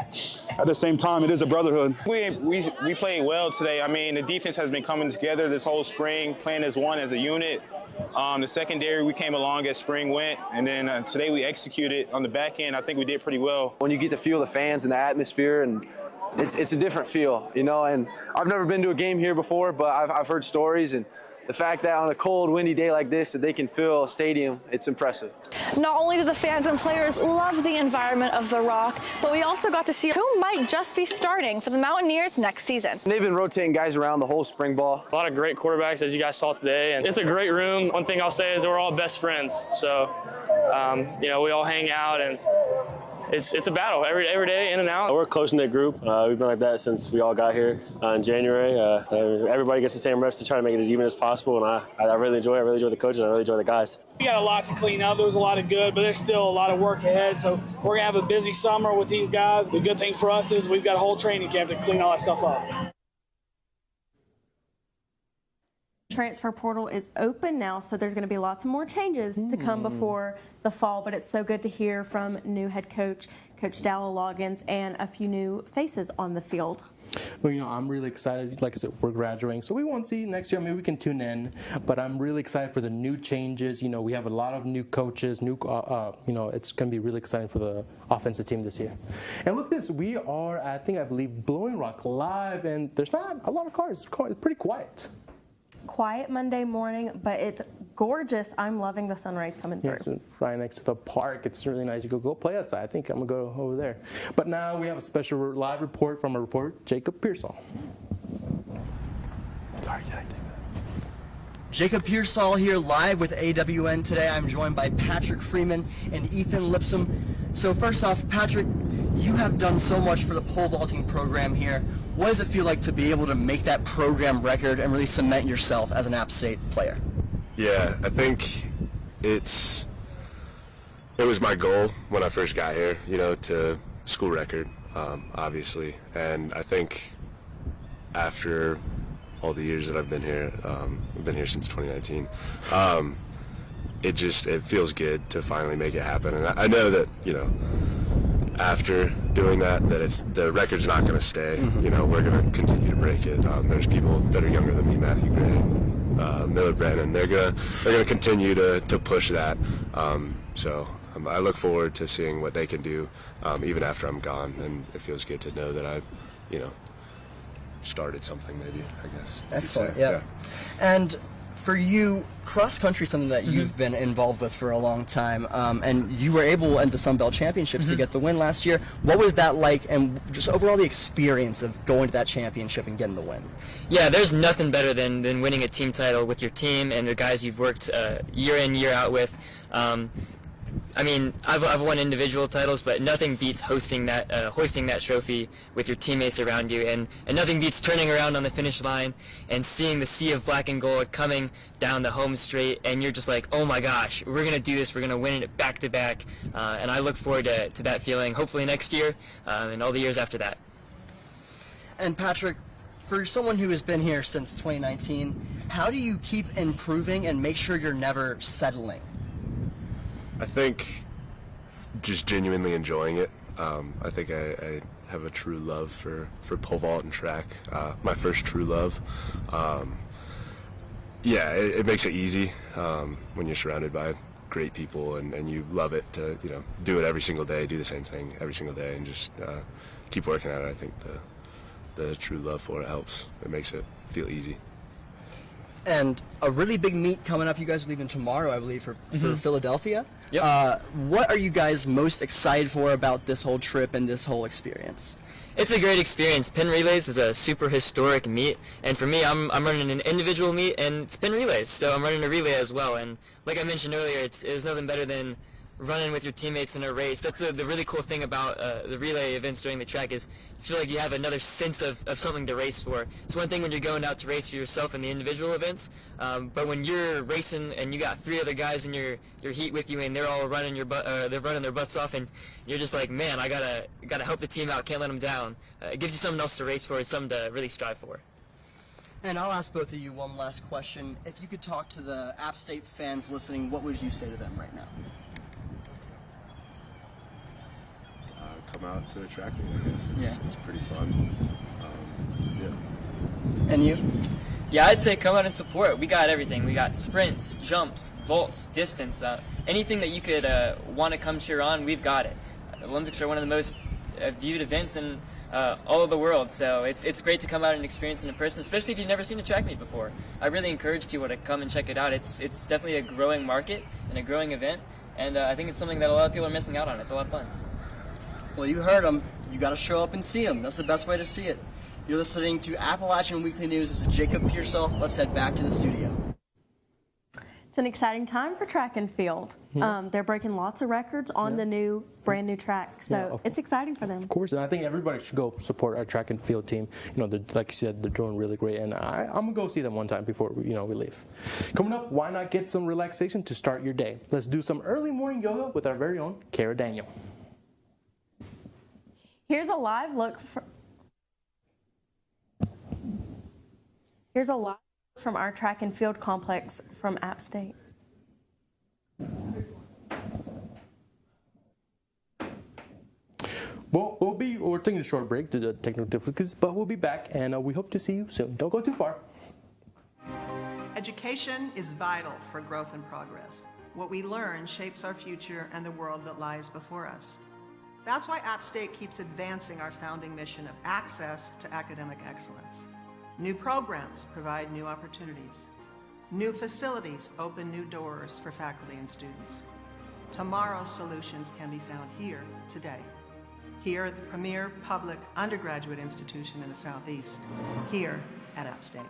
At the same time, it is a brotherhood. We played well today. The defense has been coming together this whole spring, playing as one, as a unit. The secondary, we came along as spring went, and then today we executed on the back end. I think we did pretty well. When you get to feel the fans and the atmosphere, and it's a different feel, and I've never been to a game here before, but I've heard stories, and the fact that on a cold, windy day like this that they can fill a stadium, it's impressive. Not only do the fans and players love the environment of the Rock, but we also got to see who might just be starting for the Mountaineers next season. They've been rotating guys around the whole spring ball. A lot of great quarterbacks, as you guys saw today, and it's a great room. One thing I'll say is we're all best friends, so we all hang out, and it's a battle every day, in and out. We're a close-knit group. We've been like that since we all got here in January. Everybody gets the same reps to try to make it as even as possible, and I really enjoy it. I really enjoy the coaches. I really enjoy the guys. We got a lot to clean up. There was a lot of good, but there's still a lot of work ahead. So we're going to have a busy summer with these guys. The good thing for us is we've got a whole training camp to clean all that stuff up. Transfer portal is open now, so there's going to be lots of more changes to come before the fall, but it's so good to hear from new head coach, Coach Dowell Loggins, and a few new faces on the field. Well, I'm really excited. Like I said, we're graduating, so we won't see next year. Maybe we can tune in, but I'm really excited for the new changes. We have a lot of new coaches. It's going to be really exciting for the offensive team this year. And look at this. We are, I believe, Blowing Rock live, and there's not a lot of cars. It's pretty quiet. Quiet Monday morning, but it's gorgeous. I'm loving the sunrise coming through. Yes, right next to the park. It's really nice. You could go play outside. I think I'm going to go over there. But now we have a special live report from our reporter, Jacob Pearsall. Sorry, did I take that? Jacob Pearsall here live with AWN today. I'm joined by Patrick Freeman and Ethan Lipsum. So first off, Patrick, you have done so much for the pole vaulting program here. What does it feel like to be able to make that program record and really cement yourself as an App State player? Yeah, I think it was my goal when I first got here, to school record, obviously. And I think after all the years that I've been here, I've been here since 2019, it feels good to finally make it happen. And I know that, after doing that the record's not going to stay. We're going to continue to break it. There's people that are younger than me, Matthew Gray, Miller Brennan. They're going to continue to push that. So I look forward to seeing what they can do even after I'm gone, and it feels good to know that started something maybe, I guess. Excellent, yeah. And for you, cross country is something that you've been involved with for a long time, and you were able in the Sun Belt Championships to get the win last year. What was that like, and just overall the experience of going to that championship and getting the win? Yeah, there's nothing better than winning a team title with your team and the guys you've worked year in, year out with. I mean, I've won individual titles, but nothing beats hoisting that trophy with your teammates around you, and nothing beats turning around on the finish line and seeing the sea of black and gold coming down the home straight, and you're just like, oh my gosh, we're gonna do this, we're gonna win it back to back, and I look forward to that feeling, hopefully next year and all the years after that. And Patrick, for someone who has been here since 2019, how do you keep improving and make sure you're never settling? I think just genuinely enjoying it. I think I have a true love for pole vault and track. My first true love. It makes it easy when you're surrounded by great people and you love it to do it every single day, do the same thing every single day, and just keep working at it. I think the true love for it helps. It makes it feel easy. And a really big meet coming up. You guys are leaving tomorrow, I believe, for Philadelphia. Yep. What are you guys most excited for about this whole trip and this whole experience? It's a great experience. Pin relays is a super historic meet, and for me, I'm running an individual meet, and it's pin relays, so I'm running a relay as well. And like I mentioned earlier, there's nothing better than running with your teammates in a race. That's the really cool thing about the relay events during the track is you feel like you have another sense of something to race for. It's one thing when you're going out to race for yourself in the individual events, but when you're racing and you got 3 other guys in your heat with you and they're all running they're running their butts off, and you're just like, man, I gotta help the team out, can't let them down. It gives you something else to race for, and something to really strive for. And I'll ask both of you one last question. If you could talk to the App State fans listening, what would you say to them right now? Come out to a track meet, I guess. It's pretty fun. And you? Yeah, I'd say come out and support. We got everything. We got sprints, jumps, vaults, distance, anything that you could want to come cheer on, we've got it. Olympics are one of the most viewed events in all of the world, so it's great to come out and experience it in person, especially if you've never seen a track meet before. I really encourage people to come and check it out. It's definitely a growing market and a growing event, and I think it's something that a lot of people are missing out on. It's a lot of fun. Well, you heard them. You got to show up and see them. That's the best way to see it. You're listening to Appalachian Weekly News. This is Jacob Pearsall. Let's head back to the studio. It's an exciting time for track and field. They're breaking lots of records on the brand new track, so it's exciting for them. Of course, and I think everybody should go support our track and field team. Like you said, they're doing really great, and I'm gonna go see them one time before we leave. Coming up, why not get some relaxation to start your day? Let's do some early morning yoga with our very own Kara Daniel. Here's a live look from our track and field complex from App State. Well, we're taking a short break due to technical difficulties, but we'll be back, and we hope to see you soon. Don't go too far. Education is vital for growth and progress. What we learn shapes our future and the world that lies before us. That's why App State keeps advancing our founding mission of access to academic excellence. New programs provide new opportunities. New facilities open new doors for faculty and students. Tomorrow's solutions can be found here today. Here at the premier public undergraduate institution in the Southeast, here at App State.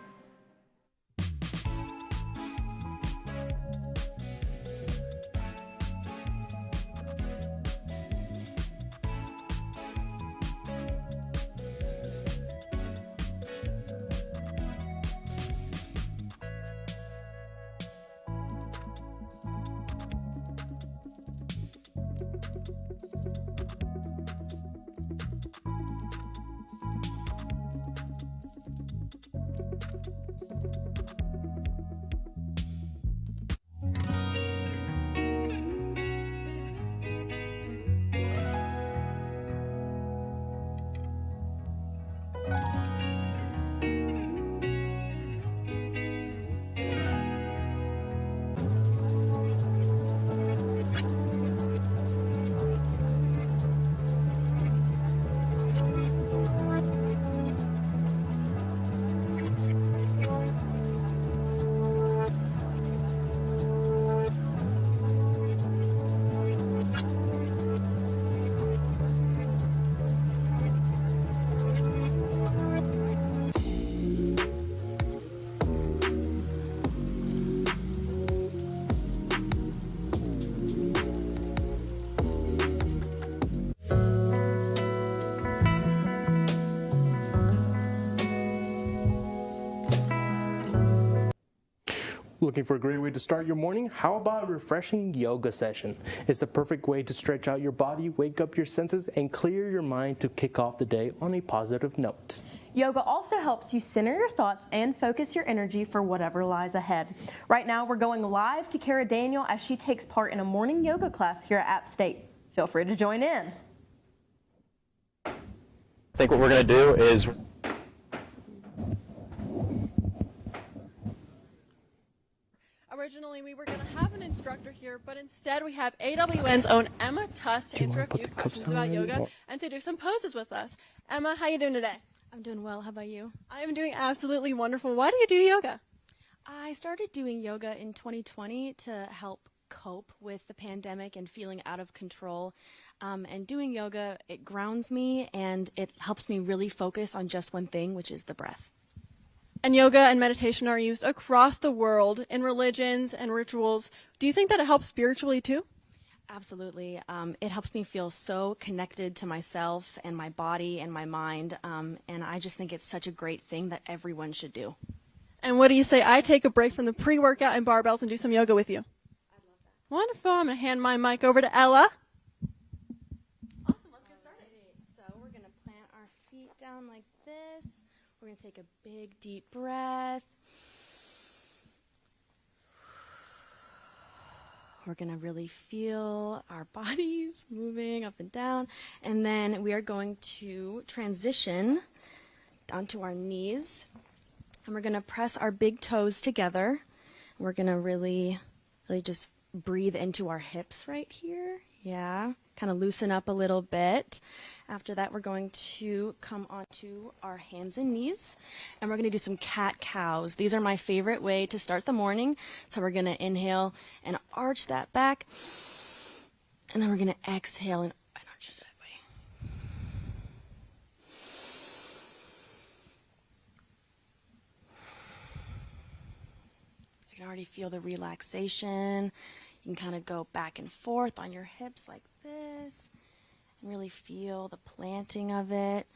Looking for a great way to start your morning? How about a refreshing yoga session? It's the perfect way to stretch out your body, wake up your senses, and clear your mind to kick off the day on a positive note. Yoga also helps you center your thoughts and focus your energy for whatever lies ahead. Right now, we're going live to Kara Daniel as she takes part in a morning yoga class here at App State. Feel free to join in. I think what we're going to do is originally, we were going to have an instructor here, but instead we have AWN's own Emma Tuss to answer a few questions about yoga and to do some poses with us. Emma, how you doing today? I'm doing well. How about you? I am doing absolutely wonderful. Why do you do yoga? I started doing yoga in 2020 to help cope with the pandemic and feeling out of control. And doing yoga, it grounds me and it helps me really focus on just one thing, which is the breath. And yoga and meditation are used across the world in religions and rituals. Do you think that it helps spiritually too? Absolutely. It helps me feel so connected to myself and my body and my mind. And I just think it's such a great thing that everyone should do. And what do you say I take a break from the pre-workout and barbells and do some yoga with you? I love that. Wonderful. I'm going to hand my mic over to Ella. Awesome. Let's get started. So we're going to plant our feet down like this. We're going to take a big, deep breath. We're going to really feel our bodies moving up and down. And then we are going to transition onto our knees. And we're going to press our big toes together. We're going to really just breathe into our hips right here. Yeah, kind of loosen up a little bit. After that, we're going to come onto our hands and knees, and we're going to do some cat-cows. These are my favorite way to start the morning. So we're going to inhale and arch that back, and then we're going to exhale and arch it that way. I can already feel the relaxation. You can kind of go back and forth on your hips like this and really feel the planting of it.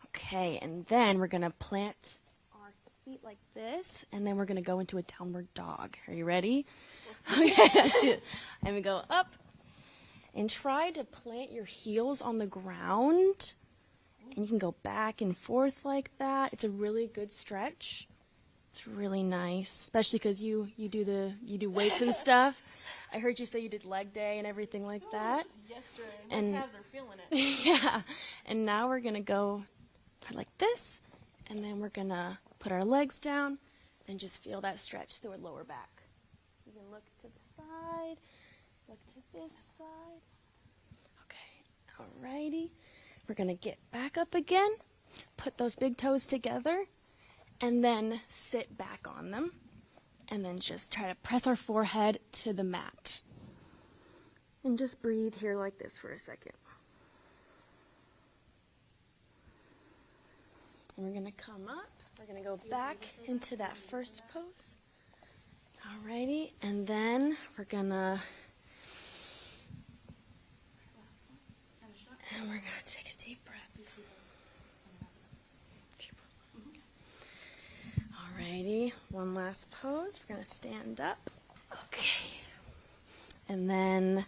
Okay, and then we're going to plant our feet like this, and then we're going to go into a downward dog. Are you ready? Okay, let's do it. And we go up and try to plant your heels on the ground, and you can go back and forth like that. It's a really good stretch. It's really nice, especially because you do weights and stuff. I heard you say you did leg day and everything like that. Yesterday, and my calves are feeling it. Yeah, and now we're gonna go like this, and then we're gonna put our legs down and just feel that stretch through our lower back. You can look to the side, look to this side. Okay, alrighty. We're gonna get back up again, put those big toes together, and then sit back on them, and then just try to press our forehead to the mat. And just breathe here like this for a second. And we're gonna come up, we're gonna go back into that first pose. Alrighty, and then we're gonna take a deep breath. Alrighty, one last pose. We're going to stand up. Okay. And then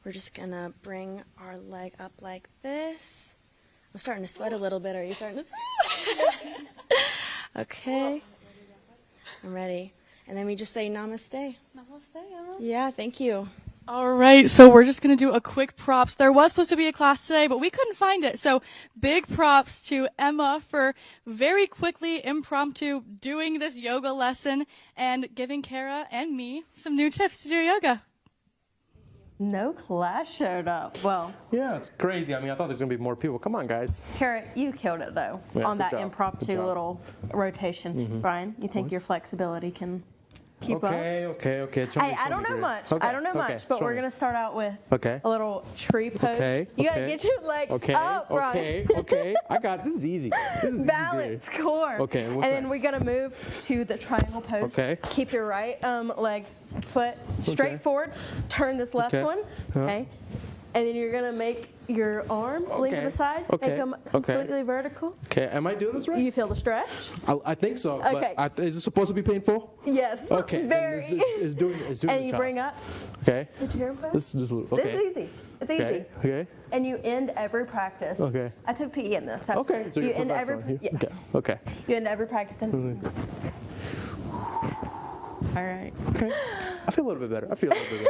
we're just going to bring our leg up like this. I'm starting to sweat a little bit. Are you starting to sweat? Okay. I'm ready. And then we just say namaste. Namaste, Emma. Yeah, thank you. All right, so we're just going to do a quick props. There was supposed to be a class today, but we couldn't find it. So big props to Emma for very quickly, impromptu, doing this yoga lesson and giving Kara and me some new tips to do yoga. No class showed up. Well, yeah, it's crazy. I mean, I thought there's going to be more people. Come on, guys. Kara, you killed it, though, Yeah, on good that job. impromptu Good job. little rotation. Brian, you think your flexibility can keep up? Okay. Hey, I don't know much. I don't know much, but we're going to start out with a little tree pose. You got to get your leg up, Brian. Okay. I got this. Is easy. This is Balance, core. Okay, and what's then next? we're going to move to the triangle pose. Okay. Keep your right leg, foot straight forward. Turn this left one. Okay. And then you're going to make your arms lean to the side, make them completely vertical. Okay, am I doing this right? You feel the stretch? I think so. Okay. But is it supposed to be painful? Yes. Okay. Very. It's doing and the you job. bring up. Okay. Did you hear him? This is just a little. Okay. This is easy. It's easy. Okay. And you end every practice. Okay. I took PE in this. So Okay. So you you're end every. professional. Yeah. Okay. Okay. You end every practice and. All right. Okay. I feel a little bit better. I feel a little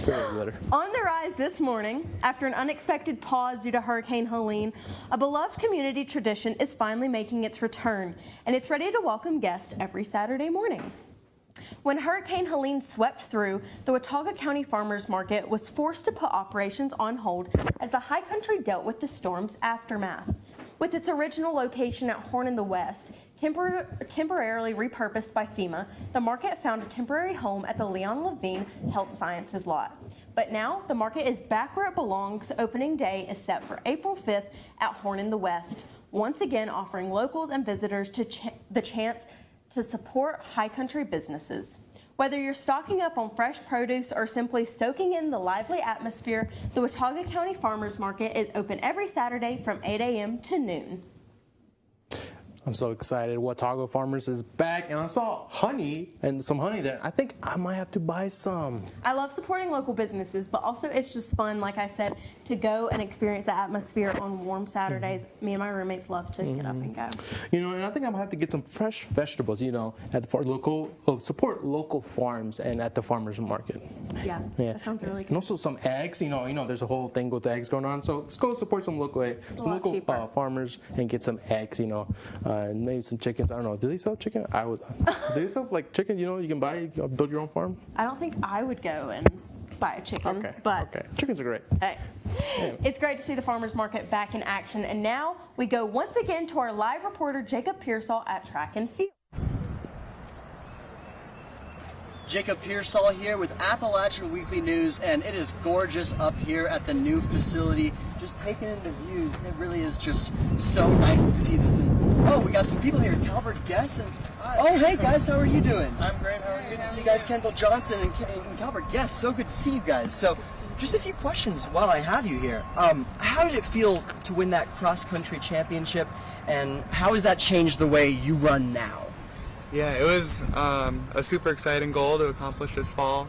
bit better. On the rise this morning, after an unexpected pause due to Hurricane Helene, a beloved community tradition is finally making its return, and it's ready to welcome guests every Saturday morning. When Hurricane Helene swept through, the Watauga County Farmers Market was forced to put operations on hold as the High Country dealt with the storm's aftermath. With its original location at Horn in the West, temporarily repurposed by FEMA, the market found a temporary home at the Leon Levine Health Sciences lot. But now the market is back where it belongs. Opening day is set for April 5th at Horn in the West, once again offering locals and visitors the chance to support High Country businesses. Whether you're stocking up on fresh produce or simply soaking in the lively atmosphere, the Watauga County Farmers Market is open every Saturday from 8 a.m. to noon. I'm so excited. Watauga Farmers is back, and I saw some honey there. I think I might have to buy some. I love supporting local businesses, but also it's just fun, like I said, to go and experience the atmosphere on warm Saturdays. Me and my roommates love to get up and go. You know, and I think I'm gonna have to get some fresh vegetables. You know, at the support local farms and at the farmers market. Yeah, that sounds really good. And also some eggs. You know, there's a whole thing with eggs going on. So let's go support some local farmers and get some eggs. You know. And maybe some chickens. I don't know. Do they sell chicken? Do they sell like chicken? You know, you can buy, build your own farm. I don't think I would go and buy a chicken. But chickens are great. Hey, it's great to see the farmers market back in action. And now we go once again to our live reporter Jacob Pearsall at Track and Field. Jacob Pearsall here with Appalachian Weekly News, and it is gorgeous up here at the new facility. Just taking in the views, it really is just so nice to see this. And we got some people here. Calvert Guest and hey guys, how are you doing? I'm great. How are you? Good to see you guys, Kendall Johnson and Calvert Guest. So good to see you guys. So, just a few questions while I have you here. How did it feel to win that cross country championship, and how has that changed the way you run now? Yeah, it was a super exciting goal to accomplish this fall.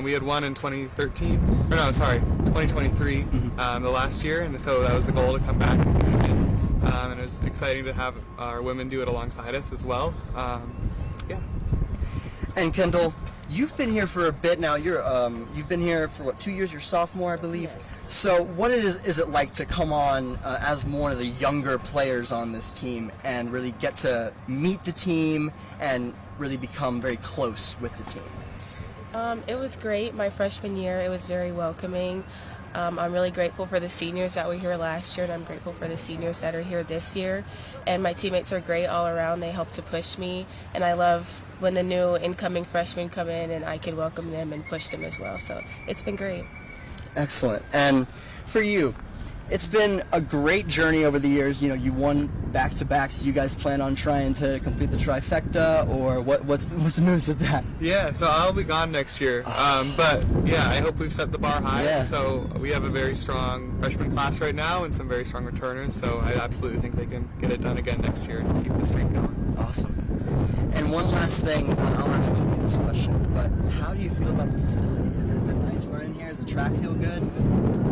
We had won in 2023, the last year, and so that was the goal, to come back and do it again. And it was exciting to have our women do it alongside us as well. Yeah. And Kendall, you've been here for a bit now. You've been here for 2 years? You're sophomore, I believe. So what is it like to come on as one of the younger players on this team and really get to meet the team and really become very close with the team? It was great. My freshman year, it was very welcoming. I'm really grateful for the seniors that were here last year, and I'm grateful for the seniors that are here this year. And my teammates are great all around. They help to push me, and I love when the new incoming freshmen come in and I can welcome them and push them as well. So it's been great. Excellent. And for you, it's been a great journey over the years. You know, you won back-to-back, so you guys plan on trying to complete the trifecta, or what's the news with that? Yeah, so I'll be gone next year. But yeah, I hope we've set the bar high. Yeah. So we have a very strong freshman class right now and some very strong returners. So I absolutely think they can get it done again next year and keep the streak going. Awesome. And one last thing, I'll ask both of you this question, but how do you feel about the facility? Is it nice running here? Does the track feel good?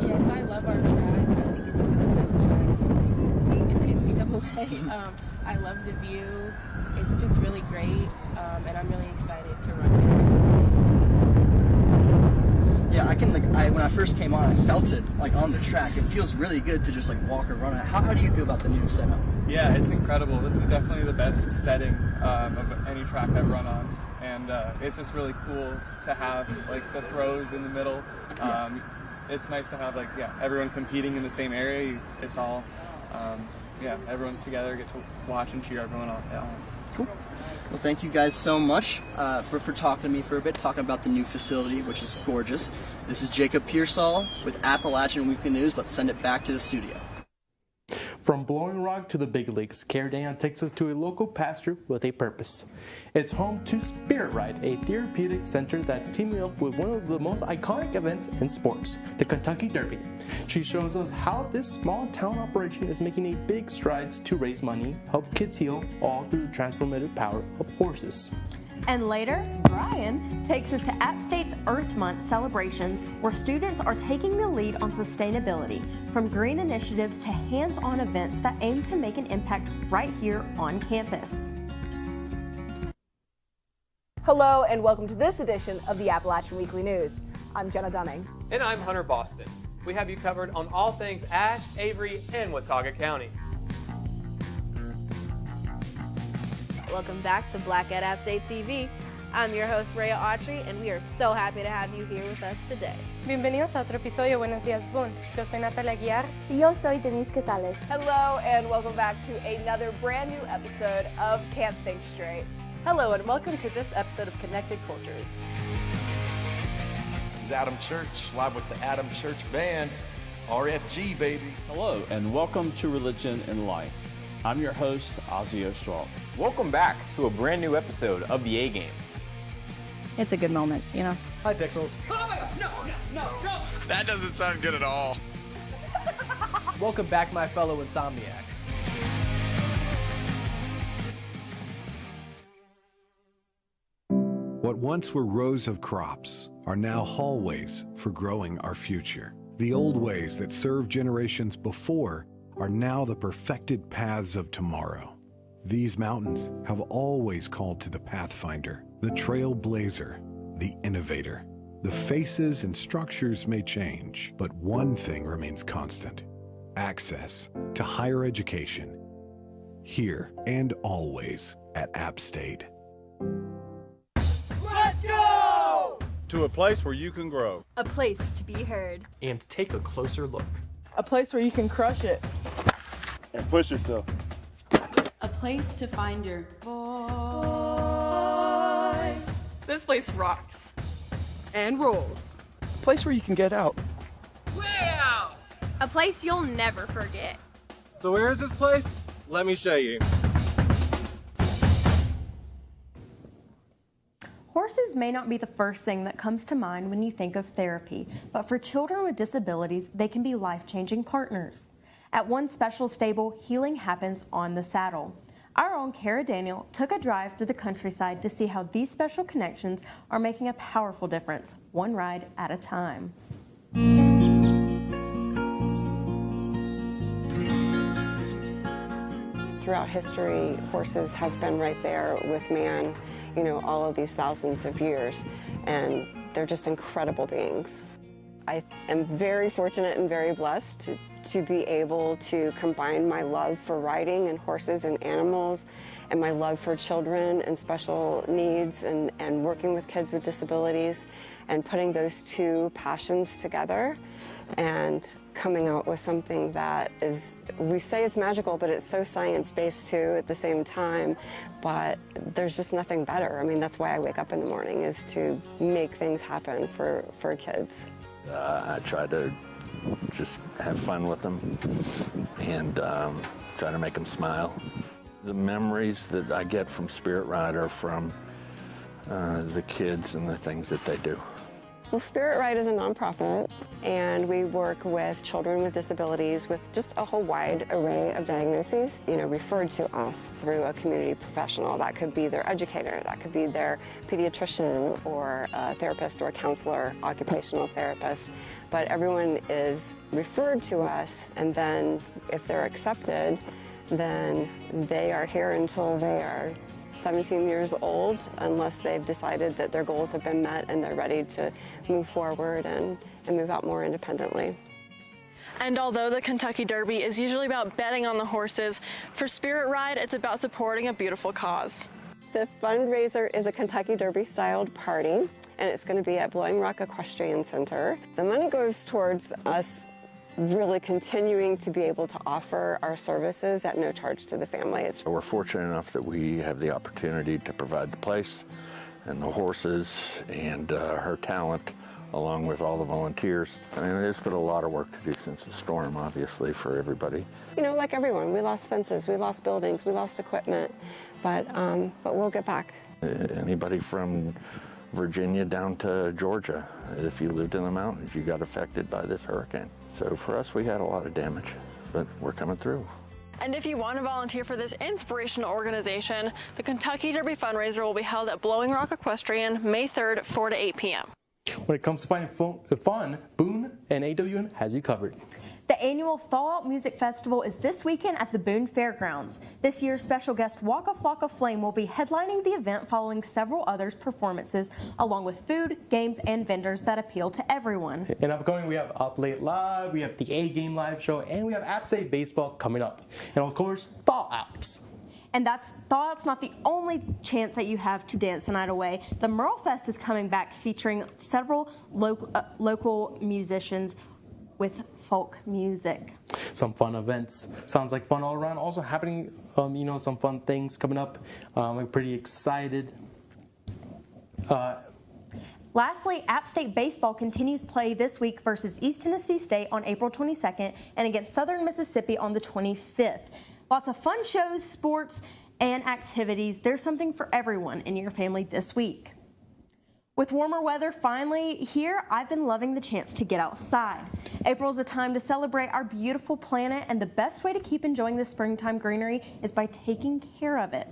Yes, I love our track. I think it's one of the best tracks in the NCAA. I love the view. It's just really great, and I'm really excited to run here. Yeah, when I first came on, I felt it like on the track. It feels really good to just like walk or run. How do you feel about the new setup? Yeah, it's incredible. This is definitely the best setting of any track I've run on, and it's just really cool to have like the throws in the middle. It's nice to have everyone competing in the same area. It's all everyone's together. Get to watch and cheer everyone on. Cool. Well, thank you guys so much for talking to me for a bit, talking about the new facility, which is gorgeous. This is Jacob Pearsall with Appalachian Weekly News. Let's send it back to the studio. From Blowing Rock to the big leagues, Caradena takes us to a local pasture with a purpose. It's home to Spirit Ride, a therapeutic center that's teaming up with one of the most iconic events in sports, the Kentucky Derby. She shows us how this small town operation is making a big strides to raise money, help kids heal, all through the transformative power of horses. And later, Brian takes us to App State's Earth Month celebrations, where students are taking the lead on sustainability, from green initiatives to hands-on events that aim to make an impact right here on campus. Hello and welcome to this edition of the Appalachian Weekly News. I'm Jenna Dunning. And I'm Hunter Boston. We have you covered on all things Ashe, Avery, and Watauga County. Welcome back to Black at App State TV. I'm your host, Rhea Autry, and we are so happy to have you here with us today. Bienvenidos a otro episodio Buenos Días Boone. Yo soy Natalia Guiar. Y yo soy Denise Casales. Hello and welcome back to another brand new episode of Can't Think Straight. Hello and welcome to this episode of Connected Cultures. This is Adam Church, live with the Adam Church Band, RFG baby. Hello and welcome to Religion and Life. I'm your host, Ozzy Ostwald. Welcome back to a brand new episode of the A-Game. It's a good moment, you know. Hi, Pixels. Oh my God, no. That doesn't sound good at all. Welcome back, my fellow insomniacs. What once were rows of crops are now hallways for growing our future. The old ways that served generations before are now the perfected paths of tomorrow. These mountains have always called to the pathfinder, the trailblazer, the innovator. The faces and structures may change, but one thing remains constant: access to higher education, here and always at App State. Let's go! To a place where you can grow. A place to be heard. And take a closer look. A place where you can crush it. And push yourself. A place to find your voice. This place rocks. And rolls. A place where you can get out. Wow! A place you'll never forget. So where is this place? Let me show you. Horses may not be the first thing that comes to mind when you think of therapy, but for children with disabilities, they can be life-changing partners. At one special stable, healing happens on the saddle. Our own Kara Daniel took a drive through the countryside to see how these special connections are making a powerful difference, one ride at a time. Throughout history, horses have been right there with man, all of these thousands of years, and they're just incredible beings. I am very fortunate and very blessed to be able to combine my love for riding and horses and animals and my love for children and special needs and working with kids with disabilities and putting those two passions together and coming out with something that is, we say it's magical, but it's so science-based too at the same time, but there's just nothing better. I mean, that's why I wake up in the morning, is to make things happen for kids. I try to just have fun with them and try to make them smile. The memories that I get from Spirit Ride are from the kids and the things that they do. Well, Spirit Ride is a nonprofit, and we work with children with disabilities with just a whole wide array of diagnoses, referred to us through a community professional. That could be their educator, that could be their pediatrician or a therapist or a counselor, occupational therapist. But everyone is referred to us, and then if they're accepted, then they are here until they are 17 years old, unless they've decided that their goals have been met and they're ready to move forward and move out more independently. And although the Kentucky Derby is usually about betting on the horses, for Spirit Ride, it's about supporting a beautiful cause. The fundraiser is a Kentucky Derby-styled party, and it's going to be at Blowing Rock Equestrian Center. The money goes towards us really continuing to be able to offer our services at no charge to the family. We're fortunate enough that we have the opportunity to provide the place, and the horses and her talent along with all the volunteers. I mean, there's been a lot of work to do since the storm, obviously, for everybody. You know, like everyone, we lost fences, we lost buildings, we lost equipment, but we'll get back. Anybody from Virginia down to Georgia, if you lived in the mountains, you got affected by this hurricane. So for us, we had a lot of damage, but we're coming through. And if you want to volunteer for this inspirational organization, the Kentucky Derby fundraiser will be held at Blowing Rock Equestrian May 3rd, 4 to 8 p.m. When it comes to finding fun, Boone and AWN has you covered. The annual Thaw Out Music Festival is this weekend at the Boone Fairgrounds. This year's special guest Waka Flocka Flame will be headlining the event following several others' performances, along with food, games, and vendors that appeal to everyone. And upcoming, we have Up Late Live, we have the A-Game Live Show, and we have App State Baseball coming up. And of course, Thaw Outs. And that's not the only chance that you have to dance the night away. The Merle Fest is coming back, featuring several local musicians with folk music. Some fun events. Sounds like fun all around. Also happening, some fun things coming up. I'm pretty excited. Lastly, App State Baseball continues play this week versus East Tennessee State on April 22nd and against Southern Mississippi on the 25th. Lots of fun shows, sports, and activities. There's something for everyone in your family this week. With warmer weather finally here, I've been loving the chance to get outside. April is a time to celebrate our beautiful planet, and the best way to keep enjoying the springtime greenery is by taking care of it.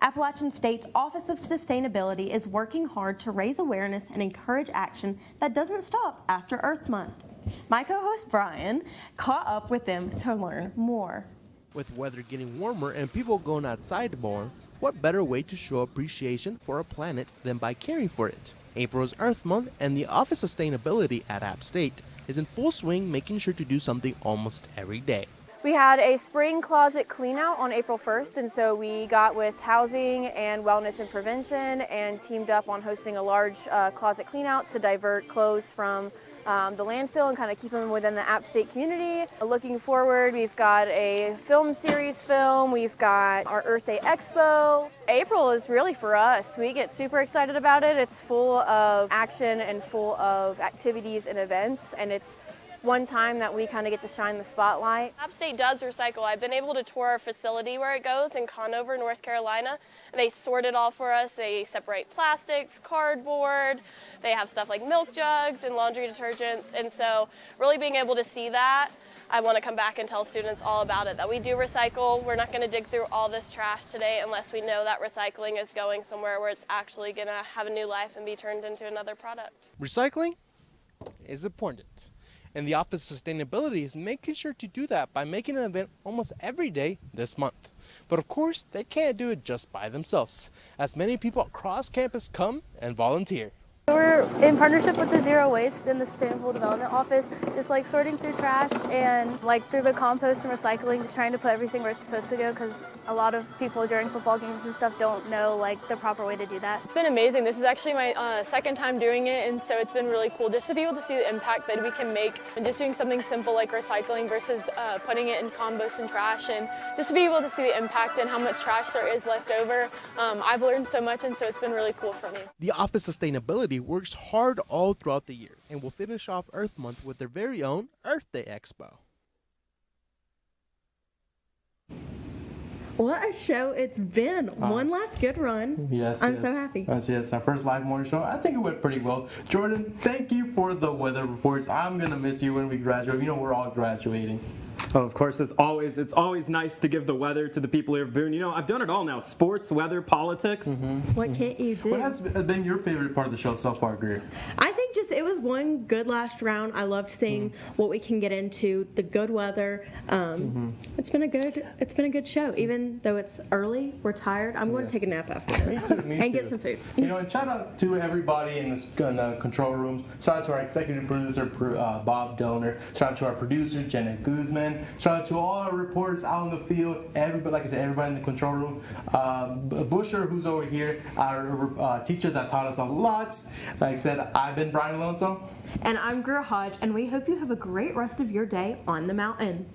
Appalachian State's Office of Sustainability is working hard to raise awareness and encourage action that doesn't stop after Earth Month. My co-host Brian caught up with them to learn more. With weather getting warmer and people going outside more, what better way to show appreciation for our planet than by caring for it? April is Earth Month, and the Office of Sustainability at App State is in full swing, making sure to do something almost every day. We had a spring closet clean out on April 1st, and so we got with Housing and Wellness and Prevention and teamed up on hosting a large closet clean out to divert clothes from the landfill and kind of keep them within the App State community. Looking forward, we've got a film series we've got our Earth Day Expo. April is really for us. We get super excited about it. It's full of action and full of activities and events, and it's one time that we kind of get to shine the spotlight. App State does recycle. I've been able to tour our facility where it goes in Conover, North Carolina. They sort it all for us. They separate plastics, cardboard. They have stuff like milk jugs and laundry detergents. And so really being able to see that, I want to come back and tell students all about it, that we do recycle. We're not going to dig through all this trash today unless we know that recycling is going somewhere where it's actually going to have a new life and be turned into another product. Recycling is important. And the Office of Sustainability is making sure to do that by making an event almost every day this month. But of course, they can't do it just by themselves, as many people across campus come and volunteer. We're in partnership with the Zero Waste and the Sustainable Development Office, just like sorting through trash and like through the compost and recycling, just trying to put everything where it's supposed to go, because a lot of people during football games and stuff don't know like the proper way to do that. It's been amazing. This is actually my second time doing it, and so it's been really cool just to be able to see the impact that we can make and just doing something simple like recycling versus putting it in compost and trash, and just to be able to see the impact and how much trash there is left over. I've learned so much, and so it's been really cool for me. The Office of Sustainability works hard all throughout the year and will finish off Earth Month with their very own Earth Day Expo. What a show it's been. One last good run. Yes, I'm so happy. Yes, our first live morning show. I think it went pretty well. Jordan, thank you for the weather reports. I'm going to miss you when we graduate. You know, we're all graduating. Oh, of course, it's always nice to give the weather to the people here of Boone. You know, I've done it all now: sports, weather, politics. What can't you do? What has been your favorite part of the show so far, Greer? I think just it was one good last round. I loved seeing what we can get into, the good weather. It's been a good show. Even though it's early, we're tired. I'm going to take a nap after this Me too. get some food. You know, and shout out to everybody in the control room. Shout out to our executive producer, Bob Donor. Shout out to our producer, Jenna Guzman. Shout out to all our reporters out in the field. Everybody, like I said, everybody in the control room. Busher, who's over here, our teacher that taught us a lot. Like I said, I've been Brian Lonesome. And I'm Greer Hodge, and we hope you have a great rest of your day on the mountain.